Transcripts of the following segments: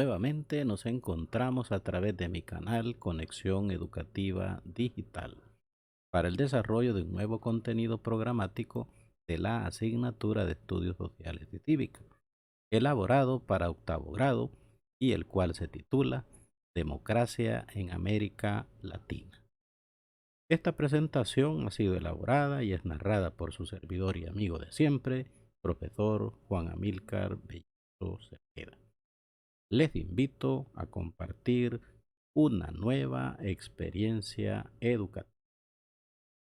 Nuevamente nos encontramos a través de mi canal Conexión Educativa Digital para el desarrollo de un nuevo contenido programático de la asignatura de Estudios Sociales y Cívica, elaborado para octavo grado y el cual se titula Democracia en América Latina. Esta presentación ha sido elaborada y es narrada por su servidor y amigo de siempre, profesor Juan Amílcar Belloso Cerqueda. Les invito a compartir una nueva experiencia educativa.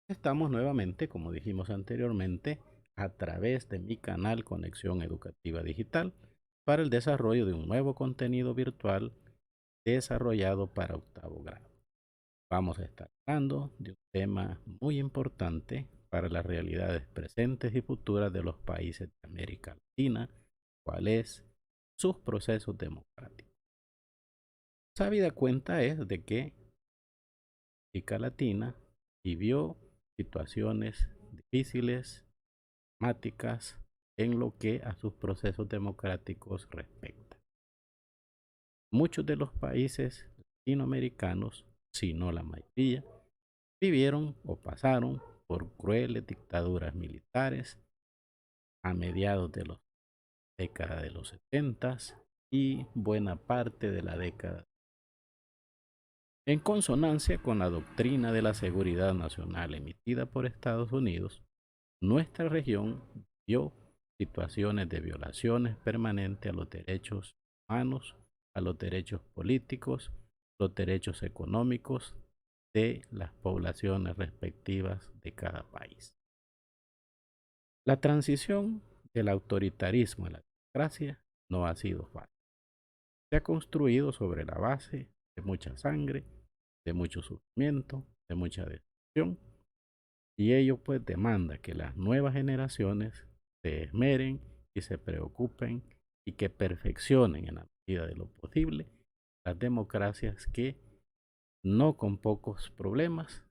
Estamos nuevamente, como dijimos anteriormente, a través de mi canal Conexión Educativa Digital para el desarrollo de un nuevo contenido virtual desarrollado para octavo grado. Vamos a estar hablando de un tema muy importante para las realidades presentes y futuras de los países de América Latina, cuál es sus procesos democráticos. Sabida cuenta es de que América Latina vivió situaciones difíciles, dramáticas, en lo que a sus procesos democráticos respecta. Muchos de los países latinoamericanos, si no la mayoría, vivieron o pasaron por crueles dictaduras militares a mediados de la década de los 70 y buena parte de la década. En consonancia con la doctrina de la seguridad nacional emitida por Estados Unidos, nuestra región vio situaciones de violaciones permanentes a los derechos humanos, a los derechos políticos, los derechos económicos de las poblaciones respectivas de cada país. La transición del autoritarismo a la democracia no ha sido fácil. Se ha construido sobre la base de mucha sangre, de mucho sufrimiento, de mucha destrucción, y ello pues demanda que las nuevas generaciones se esmeren y se preocupen y que perfeccionen en la medida de lo posible las democracias que no con pocos problemas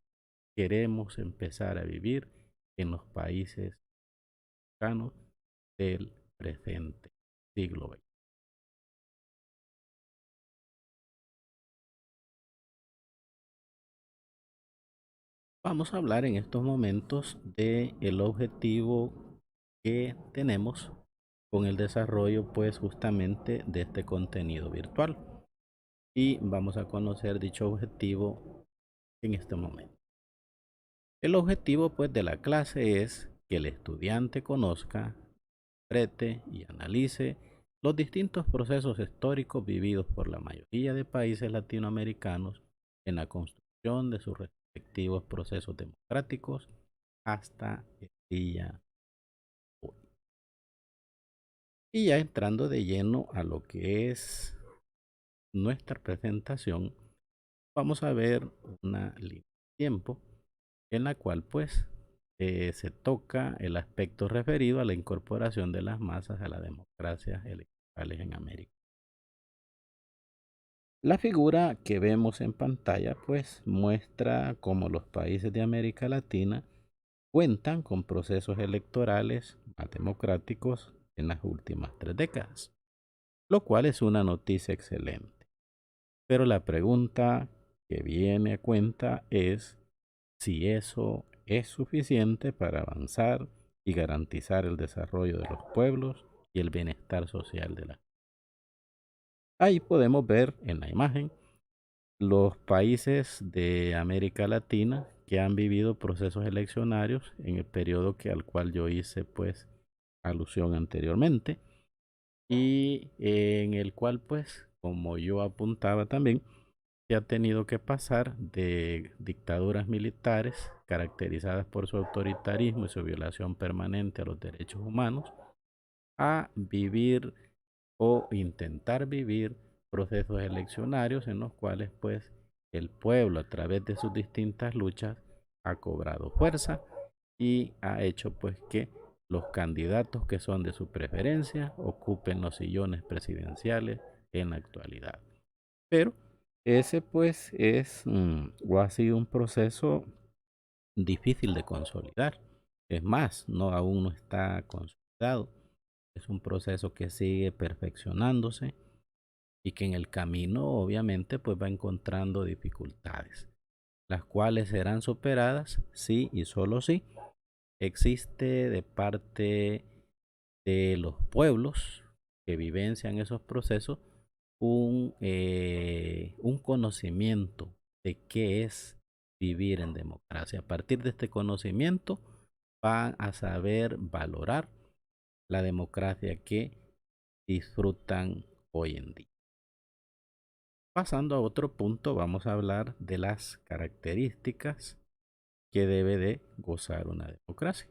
queremos empezar a vivir en los países cercanos del presente siglo XX. Vamos a hablar en estos momentos de el objetivo que tenemos con el desarrollo pues justamente de este contenido virtual y vamos a conocer dicho objetivo en este momento. El objetivo pues de la clase es que el estudiante conozca, interprete y analice los distintos procesos históricos vividos por la mayoría de países latinoamericanos en la construcción de sus respectivos procesos democráticos hasta el día de hoy. Y ya entrando de lleno a lo que es nuestra presentación, vamos a ver una línea de tiempo en la cual pues se toca el aspecto referido a la incorporación de las masas a las democracias electorales en América. La figura que vemos en pantalla pues muestra cómo los países de América Latina cuentan con procesos electorales más democráticos en las últimas 3 décadas, lo cual es una noticia excelente. Pero la pregunta que viene a cuenta es si eso es suficiente para avanzar y garantizar el desarrollo de los pueblos y el bienestar social de la. Ahí podemos ver en la imagen los países de América Latina que han vivido procesos eleccionarios en el periodo al cual yo hice pues alusión anteriormente y en el cual pues como yo apuntaba también se ha tenido que pasar de dictaduras militares caracterizadas por su autoritarismo y su violación permanente a los derechos humanos a vivir o intentar vivir procesos eleccionarios en los cuales pues el pueblo a través de sus distintas luchas ha cobrado fuerza y ha hecho pues que los candidatos que son de su preferencia ocupen los sillones presidenciales en la actualidad. Pero ese pues es o ha sido un proceso difícil de consolidar. Es más, no aún no está consolidado. Es un proceso que sigue perfeccionándose y que en el camino obviamente pues va encontrando dificultades, las cuales serán superadas si y solo si existe de parte de los pueblos que vivencian esos procesos un conocimiento de qué es vivir en democracia. A partir de este conocimiento van a saber valorar la democracia que disfrutan hoy en día. Pasando a otro punto, vamos a hablar de las características que debe de gozar una democracia.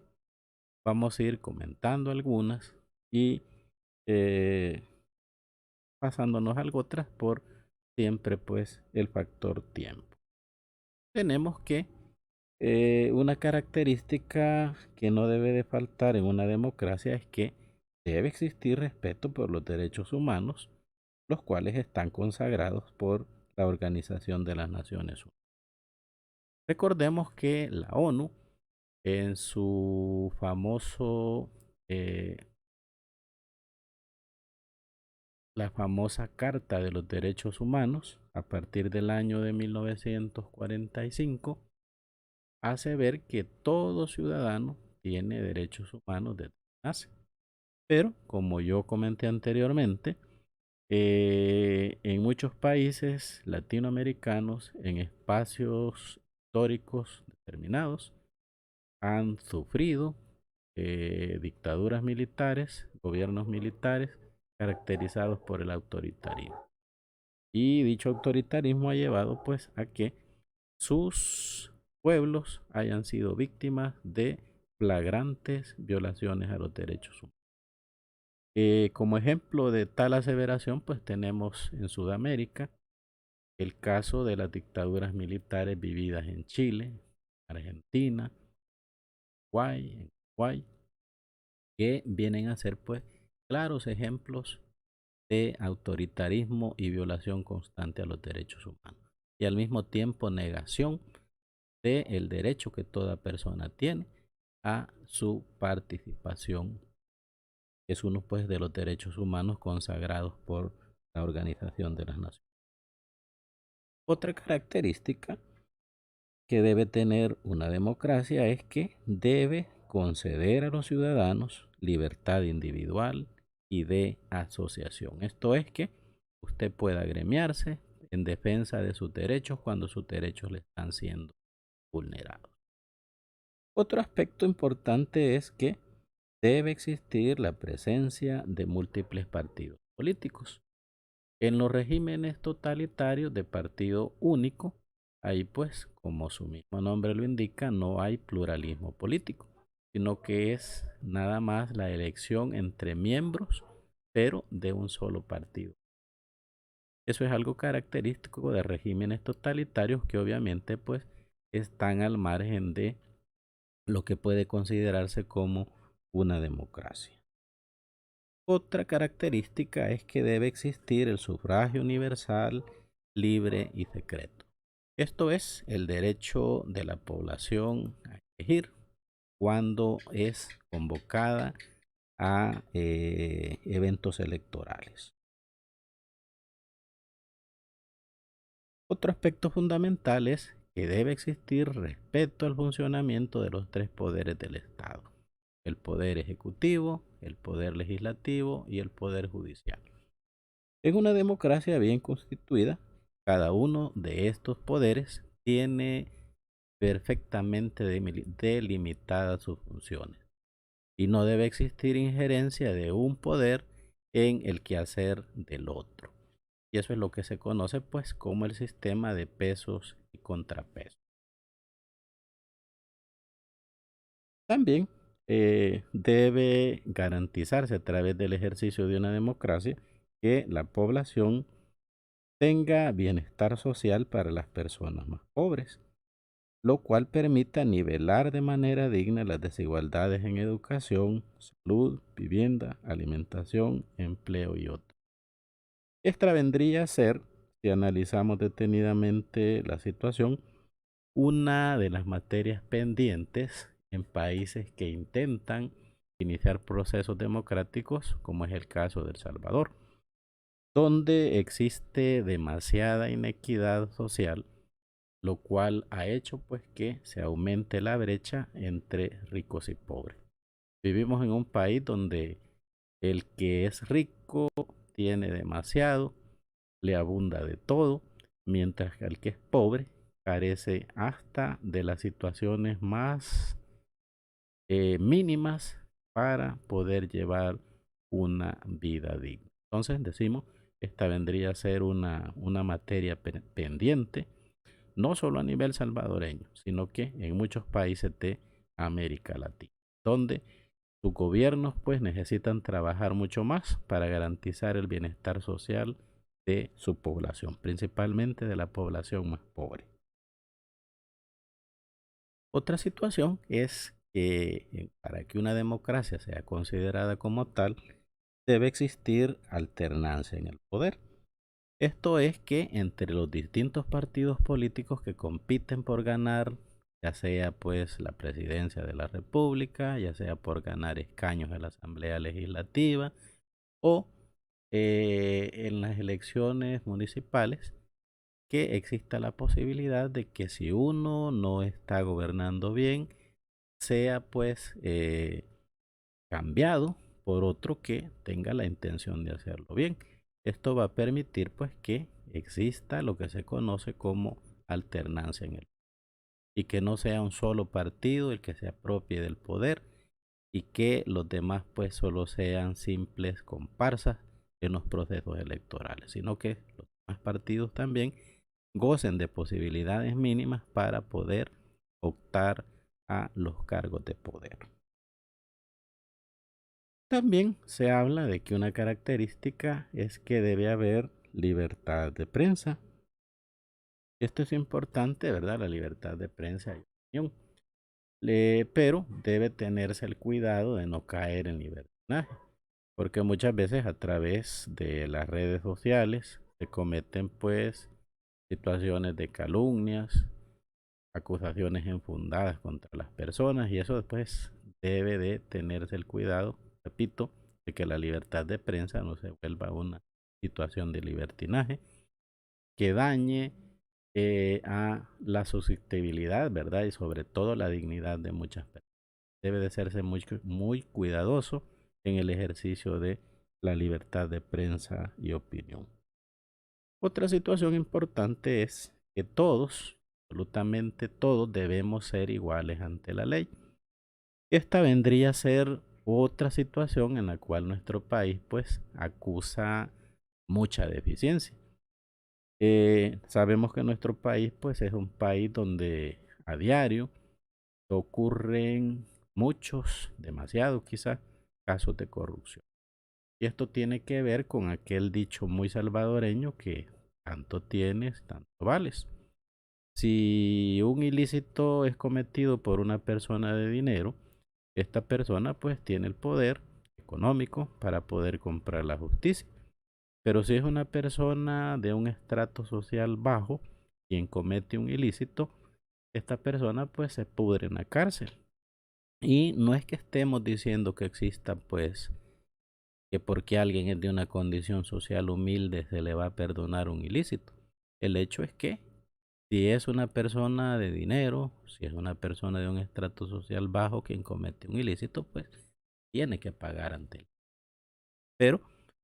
Vamos a ir comentando algunas y eh, pasándonos a otras por siempre pues el factor tiempo. Tenemos que una característica que no debe de faltar en una democracia es que debe existir respeto por los derechos humanos, los cuales están consagrados por la Organización de las Naciones Unidas. Recordemos que la ONU, en su la famosa Carta de los Derechos Humanos, a partir del año de 1945, hace ver que todo ciudadano tiene derechos humanos desde que nace. Pero, como yo comenté anteriormente, en muchos países latinoamericanos, en espacios históricos determinados, han sufrido dictaduras militares, gobiernos militares caracterizados por el autoritarismo. Y dicho autoritarismo ha llevado pues a que sus pueblos hayan sido víctimas de flagrantes violaciones a los derechos humanos. Como ejemplo de tal aseveración, pues tenemos en Sudamérica el caso de las dictaduras militares vividas en Chile, Argentina, Uruguay, que vienen a ser pues claros ejemplos de autoritarismo y violación constante a los derechos humanos. Y al mismo tiempo negación del derecho que toda persona tiene a su participación, que es uno pues de los derechos humanos consagrados por la Organización de las Naciones. Otra característica que debe tener una democracia es que debe conceder a los ciudadanos libertad individual y de asociación. Esto es que usted pueda agremiarse en defensa de sus derechos cuando sus derechos le están siendo vulnerados. Otro aspecto importante es que debe existir la presencia de múltiples partidos políticos. En los regímenes totalitarios de partido único, ahí pues, como su mismo nombre lo indica, no hay pluralismo político, sino que es nada más la elección entre miembros, pero de un solo partido. Eso es algo característico de regímenes totalitarios que obviamente pues están al margen de lo que puede considerarse como una democracia. Otra característica es que debe existir el sufragio universal, libre y secreto. Esto es el derecho de la población a elegir cuando es convocada a eventos electorales. Otro aspecto fundamental es que debe existir respeto al funcionamiento de los tres poderes del Estado: el poder ejecutivo, el poder legislativo y el poder judicial. En una democracia bien constituida, cada uno de estos poderes tiene perfectamente delimitadas sus funciones y no debe existir injerencia de un poder en el quehacer del otro. Y eso es lo que se conoce pues como el sistema de pesos y contrapesos. También debe garantizarse a través del ejercicio de una democracia que la población tenga bienestar social para las personas más pobres, lo cual permita nivelar de manera digna las desigualdades en educación, salud, vivienda, alimentación, empleo y otros. Esta vendría a ser, si analizamos detenidamente la situación, una de las materias pendientes en países que intentan iniciar procesos democráticos, como es el caso de El Salvador. donde existe demasiada inequidad social, lo cual ha hecho pues que se aumente la brecha entre ricos y pobres. Vivimos en un país donde el que es rico tiene demasiado, le abunda de todo, mientras que el que es pobre carece hasta de las situaciones más mínimas para poder llevar una vida digna. Entonces decimos, esta vendría a ser una materia pendiente, no solo a nivel salvadoreño, sino que en muchos países de América Latina, donde sus gobiernos pues necesitan trabajar mucho más para garantizar el bienestar social de su población, principalmente de la población más pobre. Otra situación es que para que una democracia sea considerada como tal, debe existir alternancia en el poder. Esto es que entre los distintos partidos políticos que compiten por ganar, ya sea pues la presidencia de la República, ya sea por ganar escaños en la Asamblea Legislativa o en las elecciones municipales, que exista la posibilidad de que si uno no está gobernando bien, sea pues cambiado por otro que tenga la intención de hacerlo bien. Esto va a permitir pues que exista lo que se conoce como alternancia en el y que no sea un solo partido el que se apropie del poder y que los demás pues solo sean simples comparsas en los procesos electorales, sino que los demás partidos también gocen de posibilidades mínimas para poder optar a los cargos de poder. También se habla de que una característica es que debe haber libertad de prensa. Esto es importante, ¿verdad? La libertad de prensa y opinión. Pero debe tenerse el cuidado de no caer en libertinaje, porque muchas veces a través de las redes sociales se cometen pues situaciones de calumnias, acusaciones infundadas contra las personas y eso después debe de tenerse el cuidado, repito, de que la libertad de prensa no se vuelva una situación de libertinaje que dañe a la susceptibilidad, ¿verdad? Y sobre todo la dignidad de muchas personas. Debe de serse muy cuidadoso en el ejercicio de la libertad de prensa y opinión. Otra situación importante es que todos, absolutamente todos, debemos ser iguales ante la ley. Esta vendría a ser otra situación en la cual nuestro país pues acusa mucha deficiencia. Sabemos que nuestro país pues es un país donde a diario ocurren muchos, demasiados quizás, casos de corrupción. Y esto tiene que ver con aquel dicho muy salvadoreño que tanto tienes, tanto vales. Si un ilícito es cometido por una persona de dinero, esta persona pues tiene el poder económico para poder comprar la justicia. Pero si es una persona de un estrato social bajo quien comete un ilícito, esta persona pues se pudre en la cárcel. Y no es que estemos diciendo que exista pues que porque alguien es de una condición social humilde se le va a perdonar un ilícito. El hecho es que si es una persona de dinero, si es una persona de un estrato social bajo quien comete un ilícito, pues tiene que pagar ante él. Pero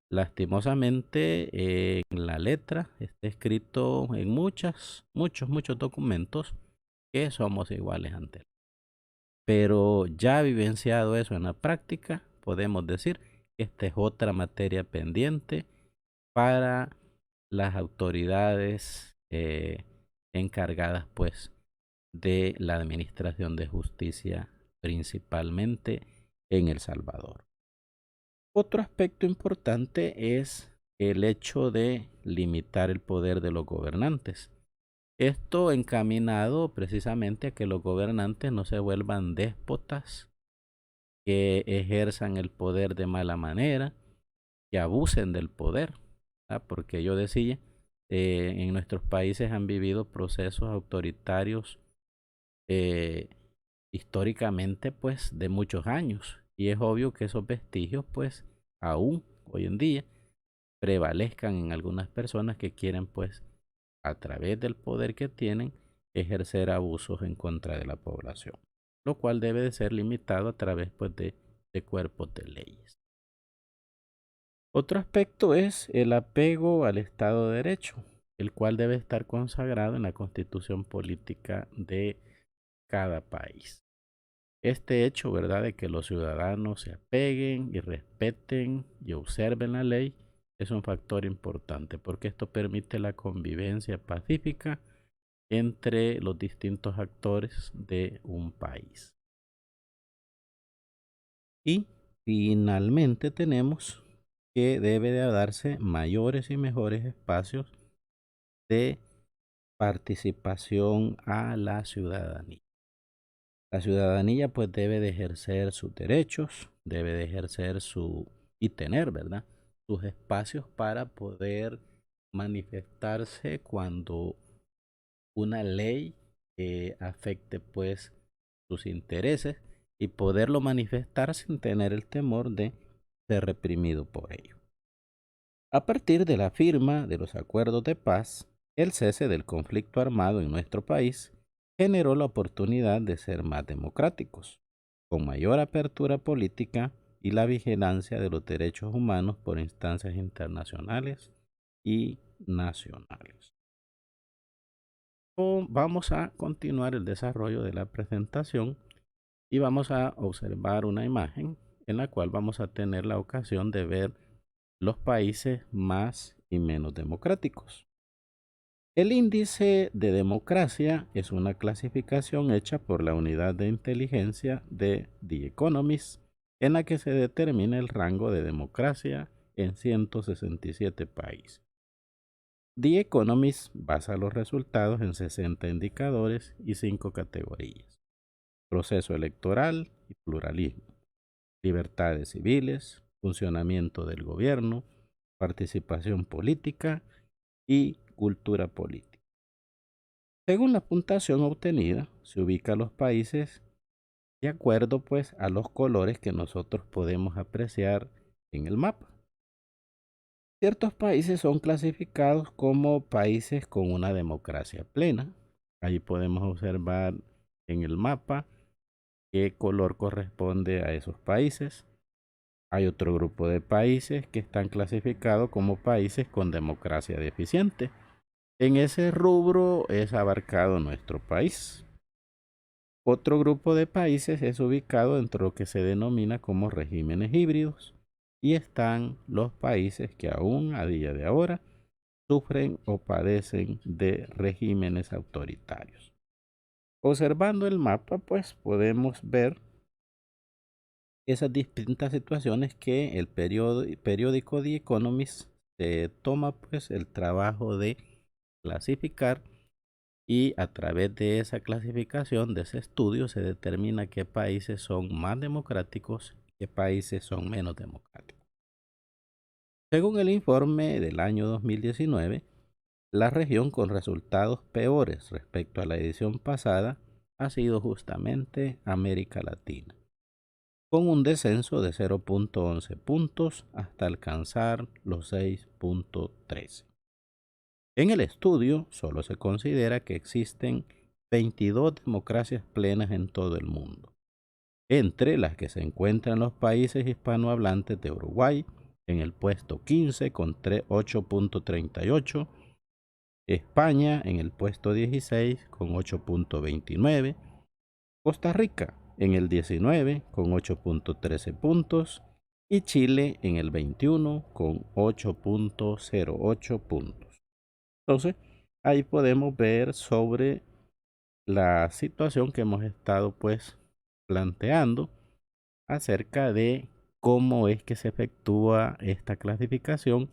lastimosamente en la letra está escrito en muchos documentos que somos iguales ante él. Pero ya vivenciado eso en la práctica, podemos decir que esta es otra materia pendiente para las autoridades encargadas pues de la administración de justicia principalmente en El Salvador. Otro aspecto importante es el hecho de limitar el poder de los gobernantes. Esto encaminado precisamente a que los gobernantes no se vuelvan déspotas, que ejerzan el poder de mala manera, que abusen del poder, ¿verdad? Porque yo decía, en nuestros países han vivido procesos autoritarios eh, históricamente pues de muchos años y es obvio que esos vestigios pues aún hoy en día prevalezcan en algunas personas que quieren pues a través del poder que tienen ejercer abusos en contra de la población, lo cual debe de ser limitado a través pues de cuerpos de leyes. Otro aspecto es el apego al Estado de Derecho, el cual debe estar consagrado en la constitución política de cada país. Este hecho, ¿verdad?, de que los ciudadanos se apeguen y respeten y observen la ley es un factor importante porque esto permite la convivencia pacífica entre los distintos actores de un país. Y finalmente tenemos que debe de darse mayores y mejores espacios de participación a la ciudadanía. La ciudadanía pues debe de ejercer sus derechos, debe de ejercer y tener, ¿verdad?, sus espacios para poder manifestarse cuando una ley afecte pues sus intereses y poderlo manifestar sin tener el temor de ser reprimido por ello. A partir de la firma de los acuerdos de paz, el cese del conflicto armado en nuestro país generó la oportunidad de ser más democráticos, con mayor apertura política y la vigilancia de los derechos humanos por instancias internacionales y nacionales. Vamos a continuar el desarrollo de la presentación y vamos a observar una imagen en la cual vamos a tener la ocasión de ver los países más y menos democráticos. El índice de democracia es una clasificación hecha por la unidad de inteligencia de The Economist, en la que se determina el rango de democracia en 167 países. The Economist basa los resultados en 60 indicadores y 5 categorías: proceso electoral y pluralismo, libertades civiles, funcionamiento del gobierno, participación política y cultura política. Según la puntuación obtenida, se ubica a los países de acuerdo pues a los colores que nosotros podemos apreciar en el mapa. Ciertos países son clasificados como países con una democracia plena. Ahí podemos observar en el mapa qué color corresponde a esos países. Hay otro grupo de países que están clasificados como países con democracia deficiente. En ese rubro es abarcado nuestro país. Otro grupo de países es ubicado dentro de lo que se denomina como regímenes híbridos y están los países que aún a día de ahora sufren o padecen de regímenes autoritarios. Observando el mapa, pues podemos ver esas distintas situaciones que el periódico The Economist toma pues el trabajo de clasificar, y a través de esa clasificación, de ese estudio, se determina qué países son más democráticos y qué países son menos democráticos. Según el informe del año 2019, la región con resultados peores respecto a la edición pasada ha sido justamente América Latina, con un descenso de 0.11 puntos hasta alcanzar los 6.13. En el estudio solo se considera que existen 22 democracias plenas en todo el mundo, entre las que se encuentran los países hispanohablantes de Uruguay en el puesto 15 con 8.38, España en el puesto 16 con 8.29, Costa Rica en el 19 con 8.13 puntos y Chile en el 21 con 8.08 puntos. Entonces, ahí podemos ver sobre la situación que hemos estado pues planteando acerca de cómo es que se efectúa esta clasificación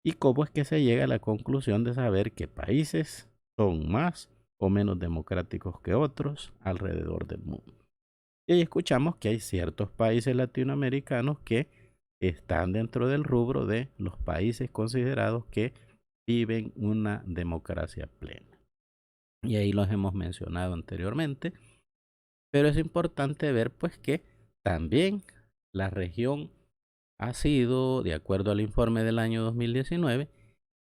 y cómo es que se llega a la conclusión de saber qué países son más o menos democráticos que otros alrededor del mundo. Y ahí escuchamos que hay ciertos países latinoamericanos que están dentro del rubro de los países considerados que viven una democracia plena. Y ahí los hemos mencionado anteriormente, pero es importante ver pues que también la región ha sido, de acuerdo al informe del año 2019,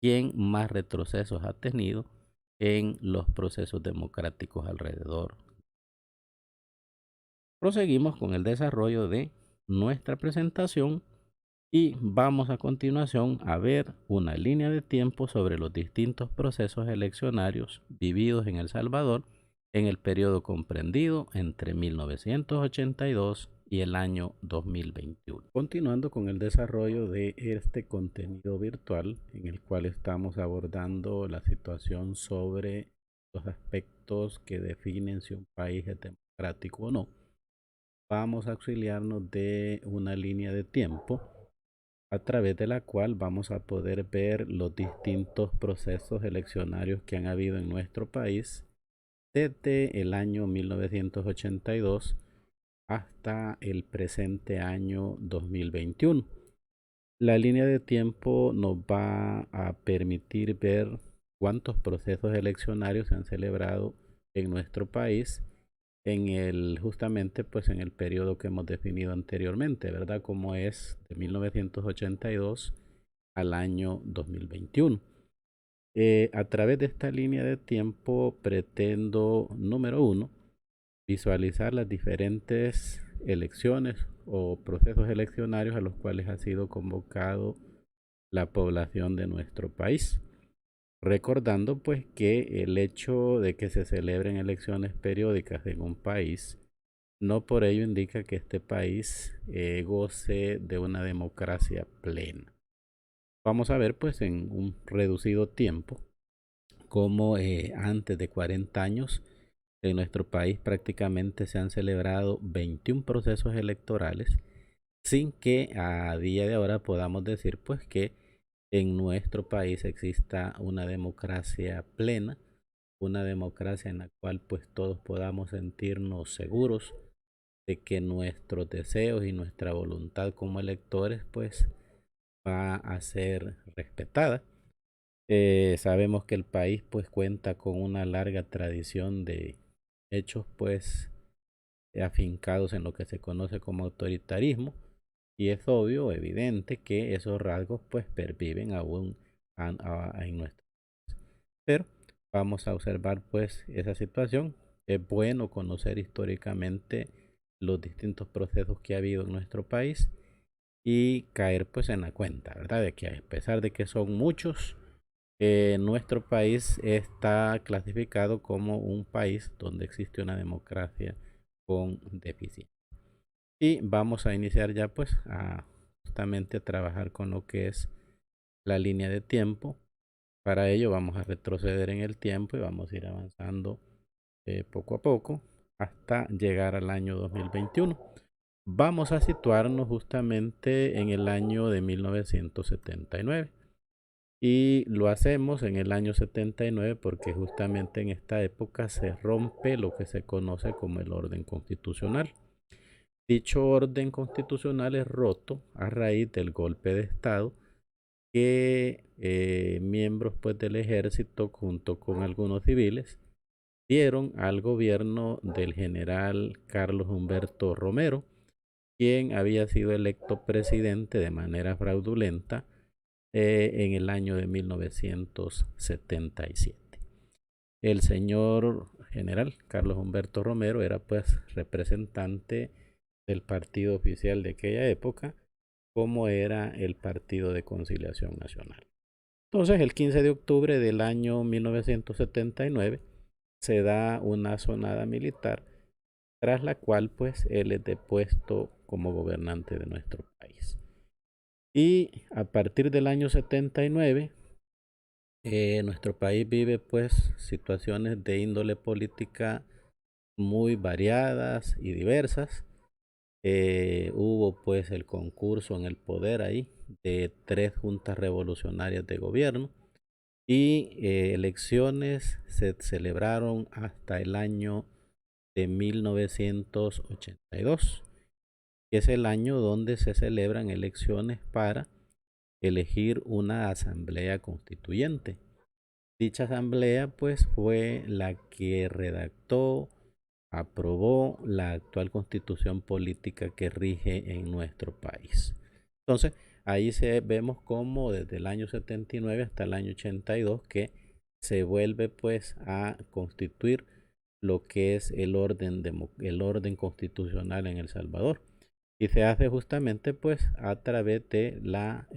quien más retrocesos ha tenido en los procesos democráticos alrededor. Proseguimos con el desarrollo de nuestra presentación y vamos a continuación a ver una línea de tiempo sobre los distintos procesos eleccionarios vividos en El Salvador en el periodo comprendido entre 1982 y el año 2021. Continuando con el desarrollo de este contenido virtual en el cual estamos abordando la situación sobre los aspectos que definen si un país es democrático o no, vamos a auxiliarnos de una línea de tiempo a través de la cual vamos a poder ver los distintos procesos eleccionarios que han habido en nuestro país desde el año 1982 hasta el presente año 2021. La línea de tiempo nos va a permitir ver cuántos procesos eleccionarios se han celebrado en nuestro país justamente pues en el periodo que hemos definido anteriormente, ¿verdad? Como es de 1982 al año 2021. A través de esta línea de tiempo pretendo, número uno, visualizar las diferentes elecciones o procesos eleccionarios a los cuales ha sido convocado la población de nuestro país. Recordando pues que el hecho de que se celebren elecciones periódicas en un país no por ello indica que este país goce de una democracia plena. Vamos a ver pues en un reducido tiempo cómo antes de 40 años en nuestro país prácticamente se han celebrado 21 procesos electorales sin que a día de ahora podamos decir pues que en nuestro país exista una democracia plena, una democracia en la cual pues todos podamos sentirnos seguros de que nuestros deseos y nuestra voluntad como electores pues va a ser respetada. Sabemos que el país pues cuenta con una larga tradición de hechos pues afincados en lo que se conoce como autoritarismo y es obvio, evidente que esos rasgos pues perviven aún en nuestro. Pero vamos a observar pues esa situación. Es bueno conocer históricamente los distintos procesos que ha habido en nuestro país y caer pues en la cuenta, ¿verdad? De que a pesar de que son muchos, nuestro país está clasificado como un país donde existe una democracia con deficiencia. Y vamos a iniciar ya pues justamente a trabajar con lo que es la línea de tiempo. Para ello vamos a retroceder en el tiempo y vamos a ir avanzando poco a poco hasta llegar al año 2021. Vamos a situarnos justamente en el año de 1979 y lo hacemos en el año 79 porque justamente en esta época se rompe lo que se conoce como el orden constitucional. Dicho orden constitucional es roto a raíz del golpe de Estado que miembros pues del ejército junto con algunos civiles dieron al gobierno del general Carlos Humberto Romero, quien había sido electo presidente de manera fraudulenta en el año de 1977. El señor general Carlos Humberto Romero era pues representante del partido oficial de aquella época, como era el Partido de Conciliación Nacional. Entonces, el 15 de octubre del año 1979 se da una sonada militar, tras la cual pues él es depuesto como gobernante de nuestro país. Y a partir del año 79, nuestro país vive pues situaciones de índole política muy variadas y diversas. Hubo pues el concurso en el poder ahí de 3 juntas revolucionarias de gobierno y elecciones se celebraron hasta el año de 1982, que es el año donde se celebran elecciones para elegir una asamblea constituyente. Dicha asamblea pues fue la que redactó, aprobó la actual constitución política que rige en nuestro país. Entonces, ahí vemos cómo desde el año 79 hasta el año 82 que se vuelve pues a constituir lo que es el orden constitucional en El Salvador. Y se hace justamente pues a través de la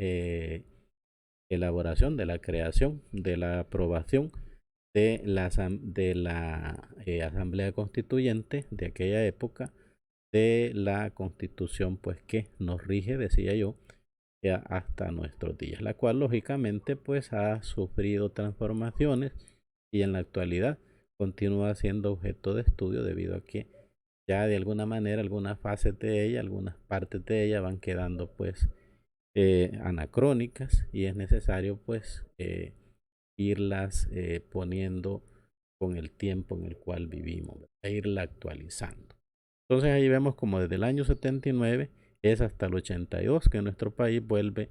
elaboración, de la creación, de la aprobación de la Asamblea Constituyente de aquella época, de la Constitución pues que nos rige, decía yo, ya hasta nuestros días, la cual lógicamente pues ha sufrido transformaciones y en la actualidad continúa siendo objeto de estudio debido a que ya de alguna manera algunas fases de ella, algunas partes de ella van quedando pues anacrónicas y es necesario pues irlas poniendo con el tiempo en el cual vivimos, e irla actualizando. Entonces ahí vemos como desde el año 79 es hasta el 82 que nuestro país vuelve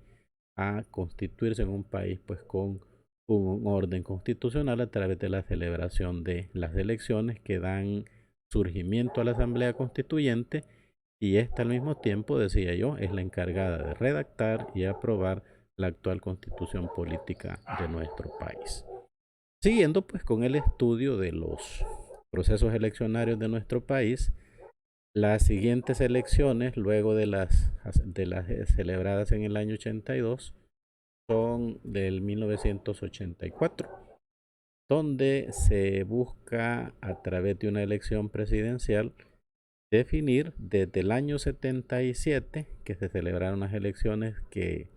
a constituirse en un país pues con un orden constitucional a través de la celebración de las elecciones que dan surgimiento a la Asamblea Constituyente y esta al mismo tiempo, decía yo, es la encargada de redactar y aprobar la actual constitución política de nuestro país. Siguiendo pues con el estudio de los procesos eleccionarios de nuestro país, las siguientes elecciones, luego de las celebradas en el año 82, son del 1984, donde se busca a través de una elección presidencial definir desde el año 77, que se celebraron las elecciones que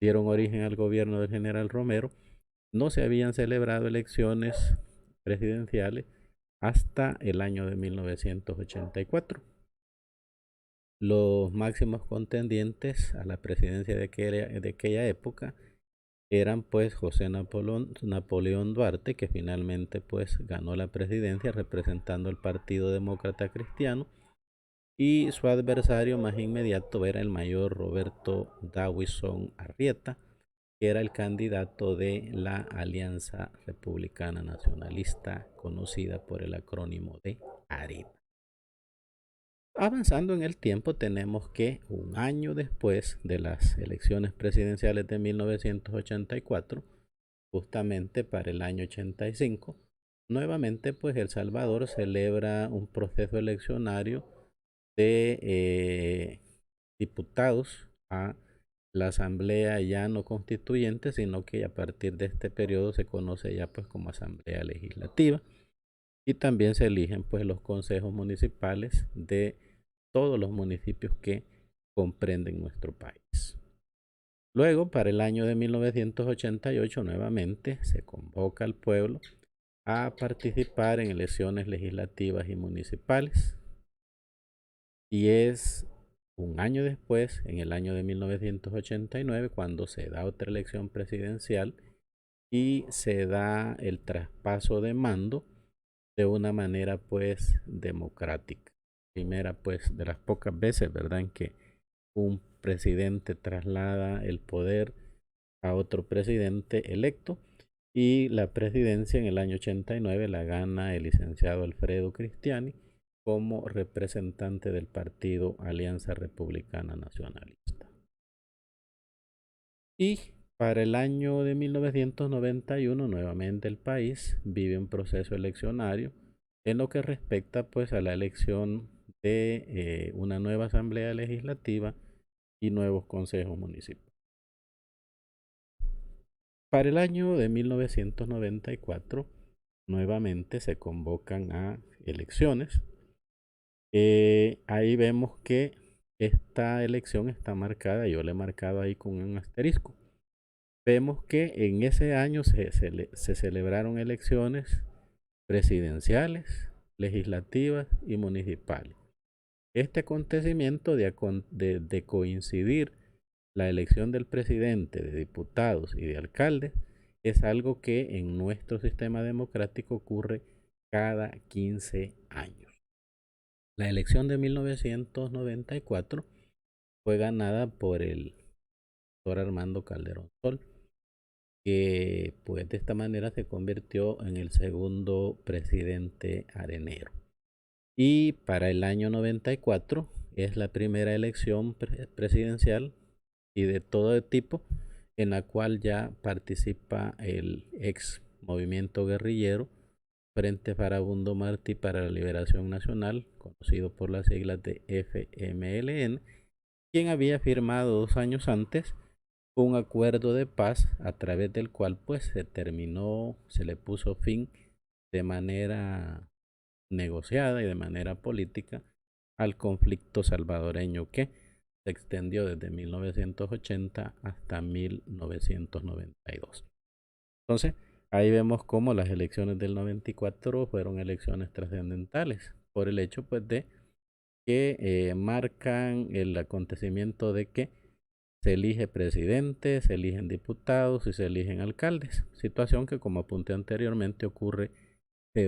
dieron origen al gobierno del general Romero, no se habían celebrado elecciones presidenciales hasta el año de 1984. Los máximos contendientes a la presidencia de aquella época eran pues José Napoleón Duarte, que finalmente pues ganó la presidencia representando el Partido Demócrata Cristiano, y su adversario más inmediato era el mayor Roberto Dawison Arrieta, que era el candidato de la Alianza Republicana Nacionalista, conocida por el acrónimo de ARENA. Avanzando en el tiempo, tenemos que un año después de las elecciones presidenciales de 1984, justamente para el año 85, nuevamente pues El Salvador celebra un proceso eleccionario de diputados a la asamblea ya no constituyente, sino que a partir de este periodo se conoce ya pues como asamblea legislativa y también se eligen pues los consejos municipales de todos los municipios que comprenden nuestro país. Luego, para el año de 1988, nuevamente se convoca al pueblo a participar en elecciones legislativas y municipales. Y es un año después, en el año de 1989, cuando se da otra elección presidencial y se da el traspaso de mando de una manera pues democrática. Primera pues de las pocas veces, ¿verdad?, en que un presidente traslada el poder a otro presidente electo y la presidencia en el año 89 la gana el licenciado Alfredo Cristiani como representante del partido Alianza Republicana Nacionalista. Y para el año de 1991 nuevamente el país vive un proceso eleccionario en lo que respecta pues a la elección de una nueva asamblea legislativa y nuevos consejos municipales. Para el año de 1994 nuevamente se convocan a elecciones. Ahí vemos que esta elección está marcada, yo le he marcado ahí con un asterisco. Vemos que en ese año se celebraron elecciones presidenciales, legislativas y municipales. Este acontecimiento de coincidir la elección del presidente, de diputados y de alcaldes es algo que en nuestro sistema democrático ocurre cada 15 años. La elección de 1994 fue ganada por el doctor Armando Calderón Sol, que pues de esta manera se convirtió en el segundo presidente arenero. Y para el año 94 es la primera elección presidencial y de todo tipo, en la cual ya participa el ex movimiento guerrillero Frente Farabundo Martí para la Liberación Nacional, conocido por las siglas de FMLN, quien había firmado 2 años antes un acuerdo de paz a través del cual pues se le puso fin de manera negociada y de manera política al conflicto salvadoreño que se extendió desde 1980 hasta 1992. Entonces, ahí vemos cómo las elecciones del 94 fueron elecciones trascendentales por el hecho pues de que marcan el acontecimiento de que se elige presidente, se eligen diputados y se eligen alcaldes, situación que como apunté anteriormente ocurre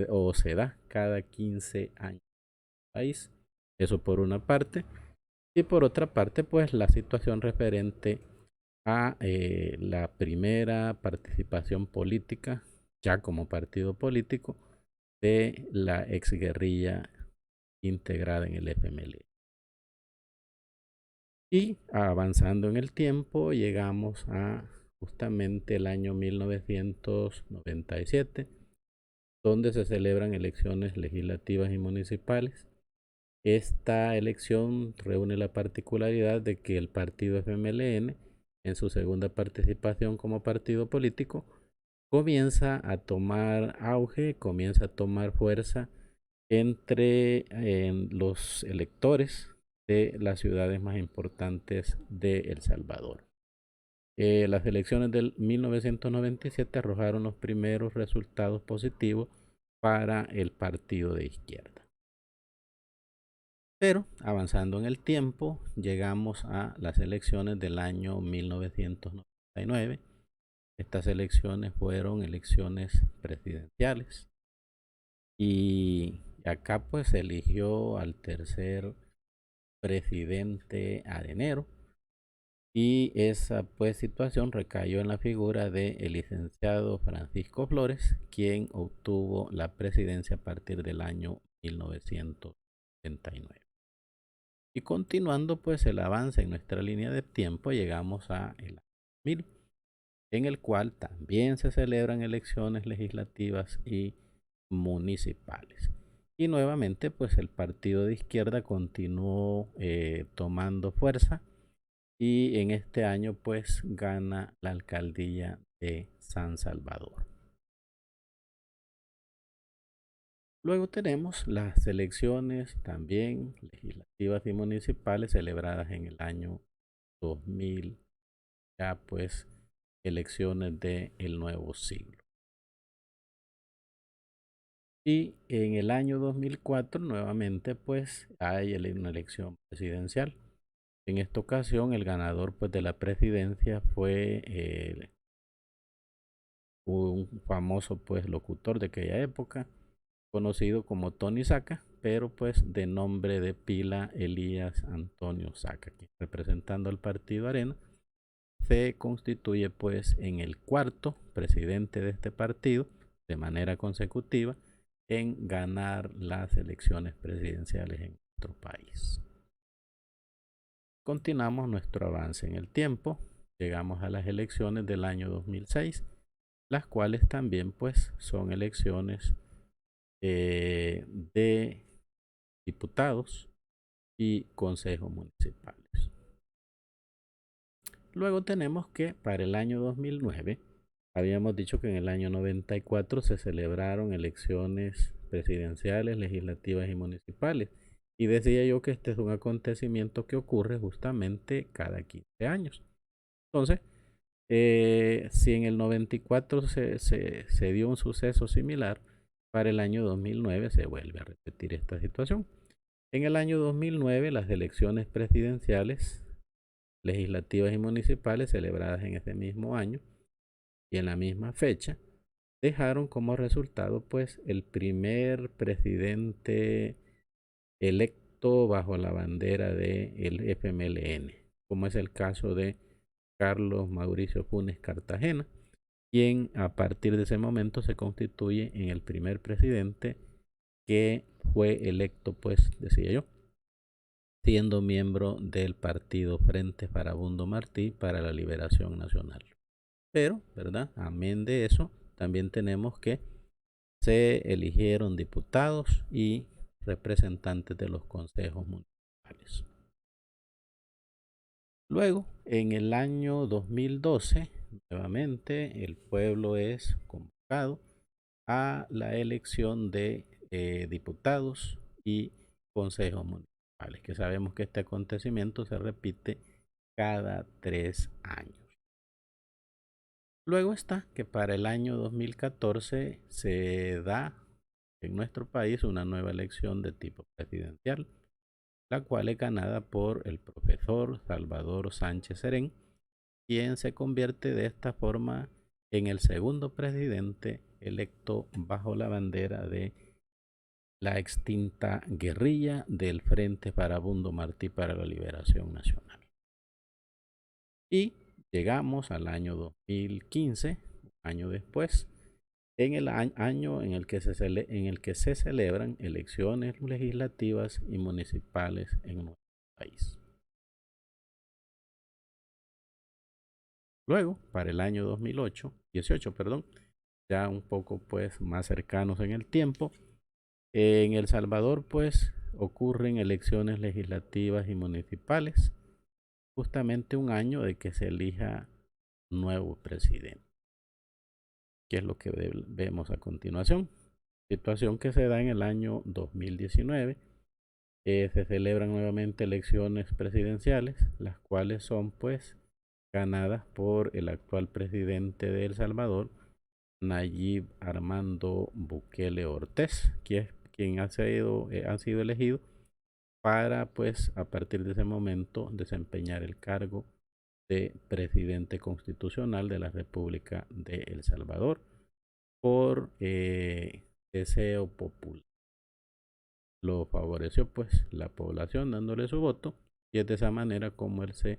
o se da cada 15 años en el país. Eso por una parte. Y por otra parte, pues la situación referente a la primera participación política, ya como partido político, de la exguerrilla integrada en el FMLN. Y avanzando en el tiempo, llegamos a justamente el año 1997, donde se celebran elecciones legislativas y municipales. Esta elección reúne la particularidad de que el partido FMLN, en su segunda participación como partido político, comienza a tomar auge, comienza a tomar fuerza entre los electores de las ciudades más importantes de El Salvador. Las elecciones del 1997 arrojaron los primeros resultados positivos para el partido de izquierda. Pero avanzando en el tiempo, llegamos a las elecciones del año 1999. Estas elecciones fueron elecciones presidenciales y acá pues se eligió al tercer presidente arenero y esa pues situación recayó en la figura del licenciado Francisco Flores, quien obtuvo la presidencia a partir del año 1979. Y continuando pues el avance en nuestra línea de tiempo, llegamos a el año 2000, en el cual también se celebran elecciones legislativas y municipales. Y nuevamente pues el partido de izquierda continuó tomando fuerza y en este año pues gana la alcaldía de San Salvador. Luego tenemos las elecciones también legislativas y municipales celebradas en el año 2000, ya pues elecciones del nuevo siglo. Y en el año 2004 nuevamente pues hay una elección presidencial. En esta ocasión el ganador pues de la presidencia fue un famoso pues locutor de aquella época, conocido como Tony Saca, pero pues de nombre de pila Elías Antonio Saca, representando al partido Arena. Se constituye pues en el cuarto presidente de este partido de manera consecutiva en ganar las elecciones presidenciales en nuestro país. Continuamos nuestro avance en el tiempo, llegamos a las elecciones del año 2006, las cuales también pues son elecciones de diputados y consejos municipales. Luego tenemos que para el año 2009, habíamos dicho que en el año 94 se celebraron elecciones presidenciales, legislativas y municipales. Y decía yo que este es un acontecimiento que ocurre justamente cada 15 años. Entonces, si en el 94 se dio un suceso similar, para el año 2009 se vuelve a repetir esta situación. En el año 2009, las elecciones presidenciales, legislativas y municipales celebradas en ese mismo año y en la misma fecha, dejaron como resultado pues el primer presidente electo bajo la bandera del FMLN, como es el caso de Carlos Mauricio Funes Cartagena, quien a partir de ese momento se constituye en el primer presidente que fue electo, pues decía yo, siendo miembro del partido Frente Farabundo Martí para la Liberación Nacional. Pero, ¿verdad? Amén de eso, también tenemos que se eligieron diputados y representantes de los consejos municipales. Luego, en el año 2012, nuevamente el pueblo es convocado a la elección de diputados y consejos municipales, que sabemos que este acontecimiento se repite cada 3 años. Luego está que para el año 2014 se da en nuestro país una nueva elección de tipo presidencial, la cual es ganada por el profesor Salvador Sánchez Serén, quien se convierte de esta forma en el segundo presidente electo bajo la bandera de la extinta guerrilla del Frente Farabundo Martí para la Liberación Nacional. Y llegamos al año 2015, un año después, en el año en el que se celebran elecciones legislativas y municipales en nuestro país. Luego, para el año 2018, ya un poco pues más cercanos en el tiempo, en El Salvador pues ocurren elecciones legislativas y municipales, justamente un año de que se elija nuevo presidente, que es lo que vemos a continuación. Situación que se da en el año 2019. Se celebran nuevamente elecciones presidenciales, las cuales son pues ganadas por el actual presidente de El Salvador, Nayib Armando Bukele Ortiz, quien ha sido elegido para pues a partir de ese momento desempeñar el cargo de presidente constitucional de la República de El Salvador por deseo popular. Lo favoreció pues la población dándole su voto y es de esa manera como él se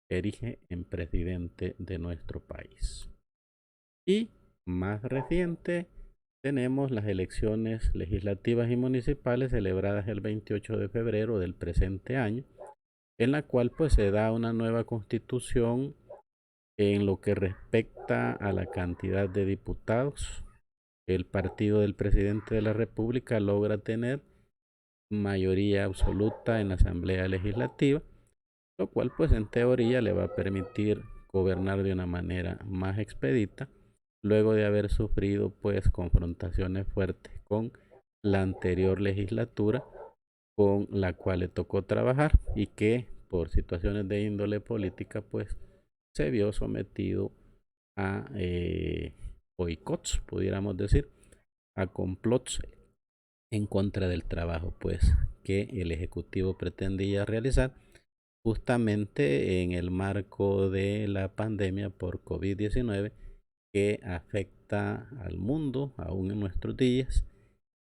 erige en presidente de nuestro país. Y más reciente tenemos las elecciones legislativas y municipales celebradas el 28 de febrero del presente año, en la cual pues se da una nueva constitución en lo que respecta a la cantidad de diputados. El partido del presidente de la República logra tener mayoría absoluta en la Asamblea Legislativa, lo cual pues en teoría le va a permitir gobernar de una manera más expedita, luego de haber sufrido pues confrontaciones fuertes con la anterior legislatura con la cual le tocó trabajar y que por situaciones de índole política pues se vio sometido a boicots, pudiéramos decir, a complots en contra del trabajo pues que el ejecutivo pretendía realizar justamente en el marco de la pandemia por COVID-19 que afecta al mundo aún en nuestros días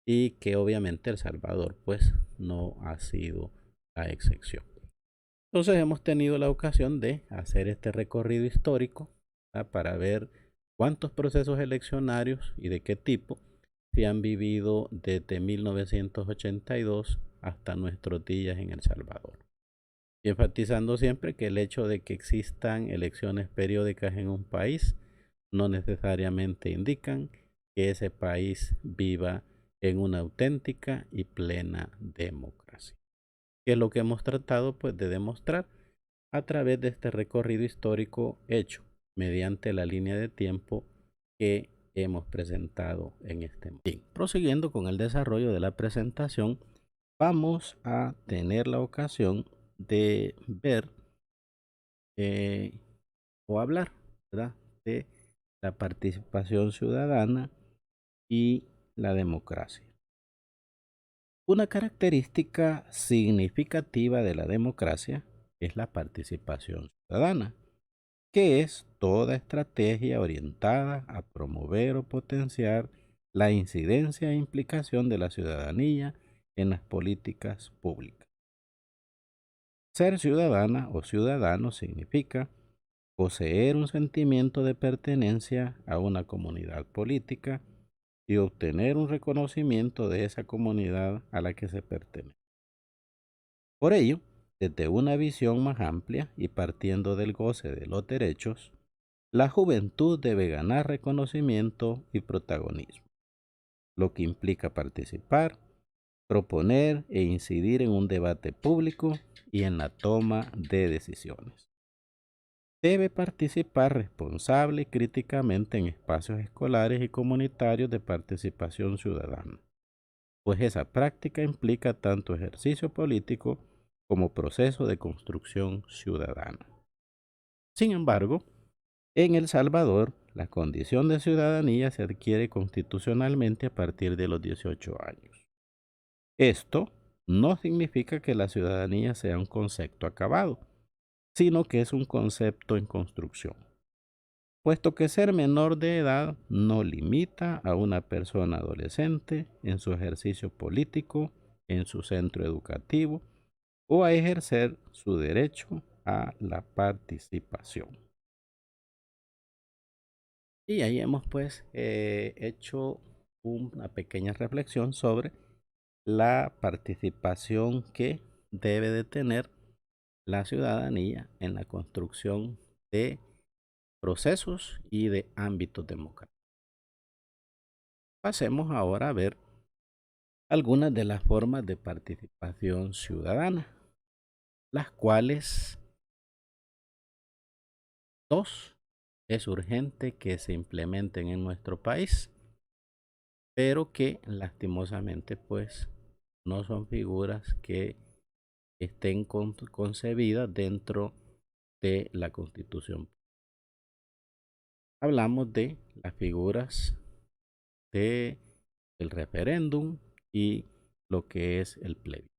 y que obviamente El Salvador pues no ha sido la excepción. Entonces hemos tenido la ocasión de hacer este recorrido histórico, ¿verdad?, para ver cuántos procesos eleccionarios y de qué tipo se han vivido desde 1982 hasta nuestros días en El Salvador. Y enfatizando siempre que el hecho de que existan elecciones periódicas en un país no necesariamente indican que ese país viva en una auténtica y plena democracia, que es lo que hemos tratado pues de demostrar a través de este recorrido histórico hecho mediante la línea de tiempo que hemos presentado en este momento. Bien, prosiguiendo con el desarrollo de la presentación, vamos a tener la ocasión de ver o hablar, ¿verdad?, de la participación ciudadana y la democracia. Una característica significativa de la democracia es la participación ciudadana, que es toda estrategia orientada a promover o potenciar la incidencia e implicación de la ciudadanía en las políticas públicas. Ser ciudadana o ciudadano significa poseer un sentimiento de pertenencia a una comunidad política y obtener un reconocimiento de esa comunidad a la que se pertenece. Por ello, desde una visión más amplia y partiendo del goce de los derechos, la juventud debe ganar reconocimiento y protagonismo, lo que implica participar, proponer e incidir en un debate público y en la toma de decisiones. Debe participar responsable y críticamente en espacios escolares y comunitarios de participación ciudadana, pues esa práctica implica tanto ejercicio político como proceso de construcción ciudadana. Sin embargo, en El Salvador, la condición de ciudadanía se adquiere constitucionalmente a partir de los 18 años. Esto no significa que la ciudadanía sea un concepto acabado, sino que es un concepto en construcción, puesto que ser menor de edad no limita a una persona adolescente en su ejercicio político, en su centro educativo o a ejercer su derecho a la participación. Y ahí hemos pues hecho una pequeña reflexión sobre la participación que debe de tener la ciudadanía en la construcción de procesos y de ámbitos democráticos. Pasemos ahora a ver algunas de las formas de participación ciudadana, las cuales dos es urgente que se implementen en nuestro país, pero que lastimosamente pues no son figuras que estén concebidas dentro de la Constitución. Hablamos de las figuras de el referéndum y lo que es el plebiscito.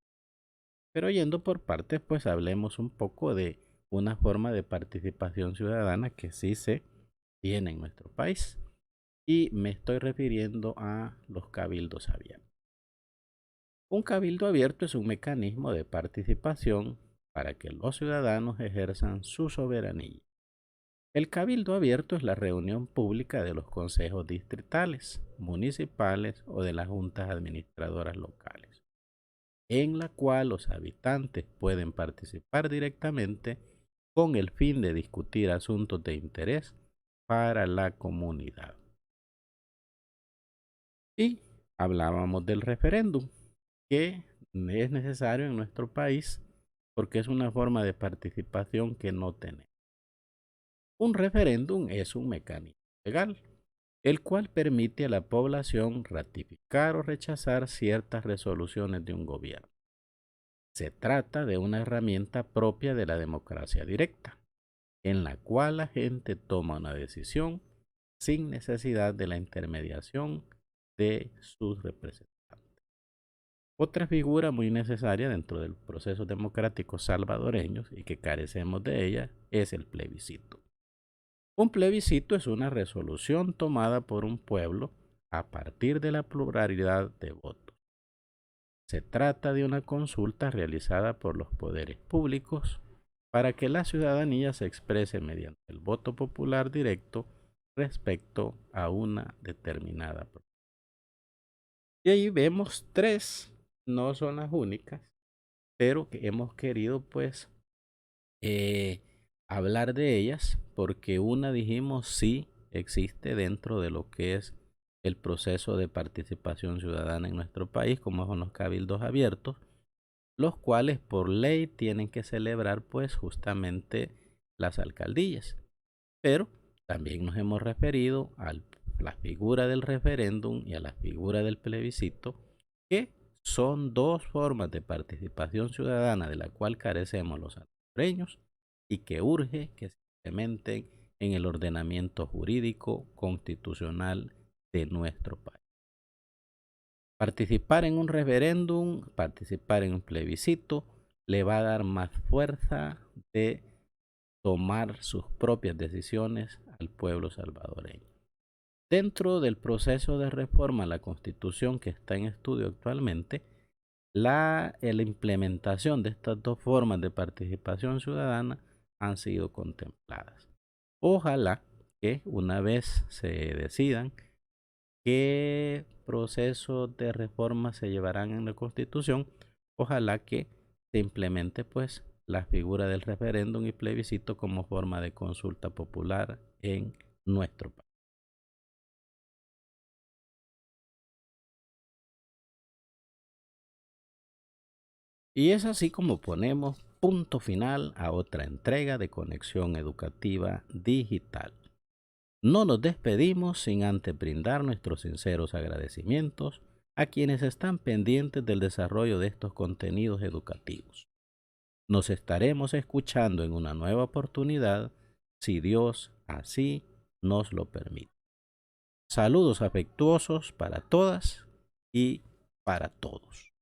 Pero yendo por partes, pues hablemos un poco de una forma de participación ciudadana que sí se tiene en nuestro país. Y me estoy refiriendo a los cabildos abiertos. Un cabildo abierto es un mecanismo de participación para que los ciudadanos ejerzan su soberanía. El cabildo abierto es la reunión pública de los consejos distritales, municipales o de las juntas administradoras locales, en la cual los habitantes pueden participar directamente con el fin de discutir asuntos de interés para la comunidad. Y hablábamos del referéndum, que es necesario en nuestro país porque es una forma de participación que no tenemos. Un referéndum es un mecanismo legal, el cual permite a la población ratificar o rechazar ciertas resoluciones de un gobierno. Se trata de una herramienta propia de la democracia directa, en la cual la gente toma una decisión sin necesidad de la intermediación de sus representantes. Otra figura muy necesaria dentro del proceso democrático salvadoreños y que carecemos de ella es el plebiscito. Un plebiscito es una resolución tomada por un pueblo a partir de la pluralidad de votos. Se trata de una consulta realizada por los poderes públicos para que la ciudadanía se exprese mediante el voto popular directo respecto a una determinada propuesta. Y ahí vemos tres, no son las únicas, pero que hemos querido pues eh, hablar de ellas porque una dijimos sí existe dentro de lo que es el proceso de participación ciudadana en nuestro país, como son los cabildos abiertos, los cuales por ley tienen que celebrar pues justamente las alcaldías. Pero también nos hemos referido a la figura del referéndum y a la figura del plebiscito, que son dos formas de participación ciudadana de la cual carecemos los salvadoreños y que urge que se implementen en el ordenamiento jurídico constitucional de nuestro país. Participar en un referéndum, participar en un plebiscito, le va a dar más fuerza de tomar sus propias decisiones al pueblo salvadoreño. Dentro del proceso de reforma a la Constitución que está en estudio actualmente, la implementación de estas dos formas de participación ciudadana han sido contempladas. Ojalá que una vez se decidan qué procesos de reforma se llevarán en la Constitución, ojalá que se implemente pues la figura del referéndum y plebiscito como forma de consulta popular en nuestro país. Y es así como ponemos punto final a otra entrega de Conexión Educativa Digital. No nos despedimos sin antes brindar nuestros sinceros agradecimientos a quienes están pendientes del desarrollo de estos contenidos educativos. Nos estaremos escuchando en una nueva oportunidad, si Dios así nos lo permite. Saludos afectuosos para todas y para todos.